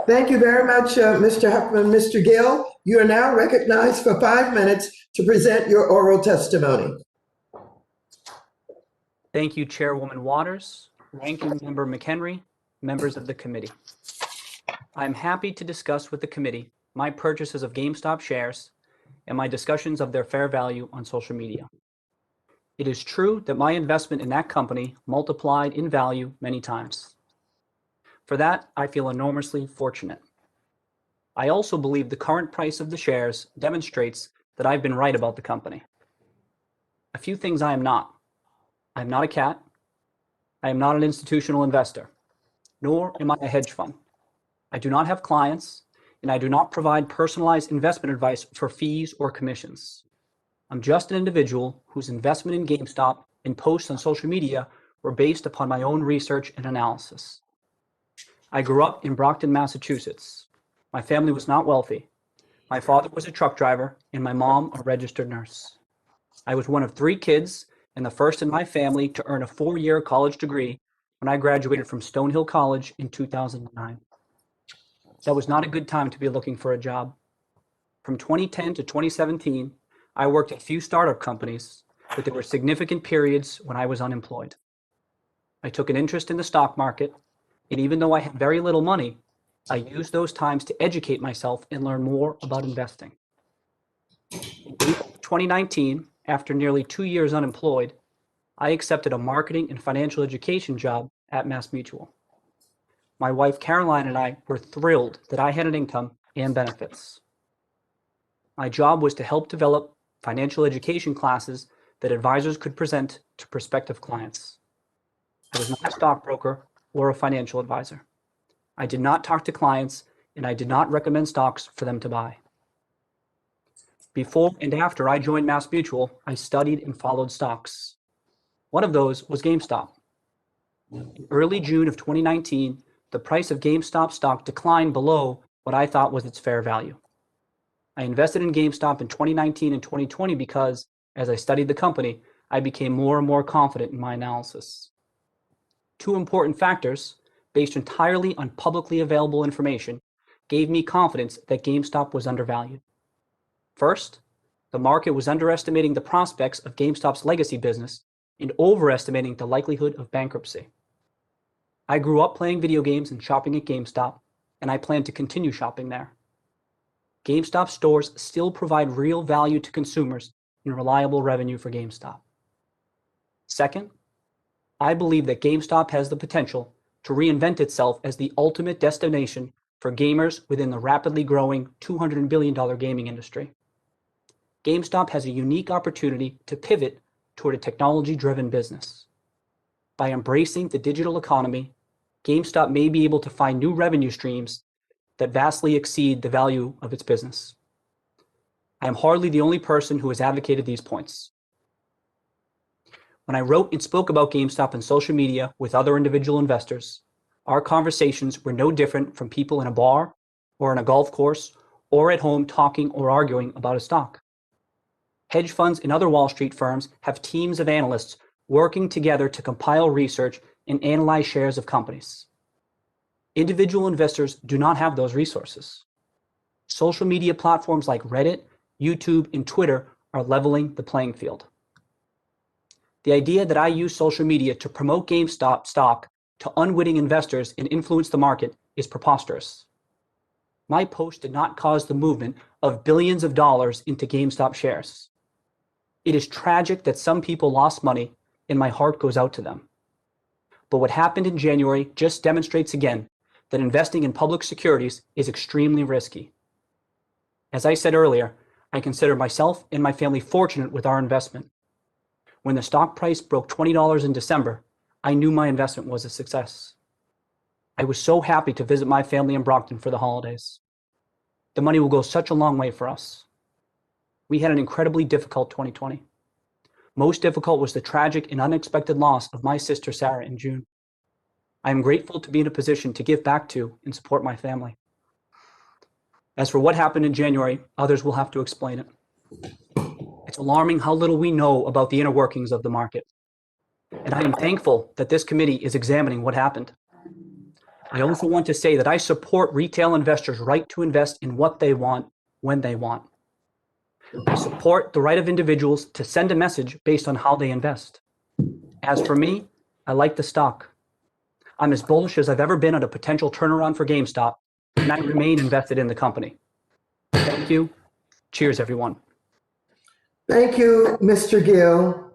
Thank you very much, Mr. Huffman. Mr. Gill, you are now recognized for 5 minutes to present your oral testimony. Thank you, Chairwoman Waters, Ranking Member McHenry, members of the committee. I'm happy to discuss with the committee my purchases of GameStop shares and my discussions of their fair value on social media. It is true that my investment in that company multiplied in value many times. For that, I feel enormously fortunate. I also believe the current price of the shares demonstrates that I've been right about the company. A few things I am not. I am not a cat. I am not an institutional investor, nor am I a hedge fund. I do not have clients, and I do not provide personalized investment advice for fees or commissions. I'm just an individual whose investment in GameStop and posts on social media were based upon my own research and analysis. I grew up in Brockton, Massachusetts. My family was not wealthy. My father was a truck driver and my mom a registered nurse. I was one of 3 kids and the first in my family to earn a 4-year college degree when I graduated from Stonehill College in 2009. That was not a good time to be looking for a job. From 2010 to 2017, I worked at a few startup companies, but there were significant periods when I was unemployed. I took an interest in the stock market, and even though I had very little money, I used those times to educate myself and learn more about investing. In April 2019, after nearly 2 years unemployed, I accepted a marketing and financial education job at MassMutual. My wife Caroline and I were thrilled that I had an income and benefits. My job was to help develop financial education classes that advisors could present to prospective clients. I was not a stockbroker or a financial advisor. I did not talk to clients, and I did not recommend stocks for them to buy. Before and after I joined MassMutual, I studied and followed stocks. One of those was GameStop. In early June of 2019, the price of GameStop stock declined below what I thought was its fair value. I invested in GameStop in 2019 and 2020 because, as I studied the company, I became more and more confident in my analysis. 2 important factors, based entirely on publicly available information, gave me confidence that GameStop was undervalued. First, the market was underestimating the prospects of GameStop's legacy business and overestimating the likelihood of bankruptcy. I grew up playing video games and shopping at GameStop, and I plan to continue shopping there. GameStop stores still provide real value to consumers and reliable revenue for GameStop. Second, I believe that GameStop has the potential to reinvent itself as the ultimate destination for gamers within the rapidly growing $200 billion gaming industry. GameStop has a unique opportunity to pivot toward a technology-driven business. By embracing the digital economy, GameStop may be able to find new revenue streams that vastly exceed the value of its business. I am hardly the only person who has advocated these points. When I wrote and spoke about GameStop on social media with other individual investors, our conversations were no different from people in a bar or on a golf course or at home talking or arguing about a stock. Hedge funds and other Wall Street firms have teams of analysts working together to compile research and analyze shares of companies. Individual investors do not have those resources. Social media platforms like Reddit, YouTube, and Twitter are leveling the playing field. The idea that I use social media to promote GameStop stock to unwitting investors and influence the market is preposterous. My post did not cause the movement of billions of dollars into GameStop shares. It is tragic that some people lost money, and my heart goes out to them. But what happened in January just demonstrates again that investing in public securities is extremely risky. As I said earlier, I consider myself and my family fortunate with our investment. When the stock price broke $20 in December, I knew my investment was a success. I was so happy to visit my family in Brockton for the holidays. The money will go such a long way for us. We had an incredibly difficult 2020. Most difficult was the tragic and unexpected loss of my sister Sarah in June. I am grateful to be in a position to give back to and support my family. As for what happened in January, others will have to explain it. It's alarming how little we know about the inner workings of the market. And I am thankful that this committee is examining what happened. I also want to say that I support retail investors' right to invest in what they want, when they want. I support the right of individuals to send a message based on how they invest. As for me, I like the stock. I'm as bullish as I've ever been on a potential turnaround for GameStop, and I remain invested in the company. Thank you. Cheers, everyone. Thank you, Mr. Gill.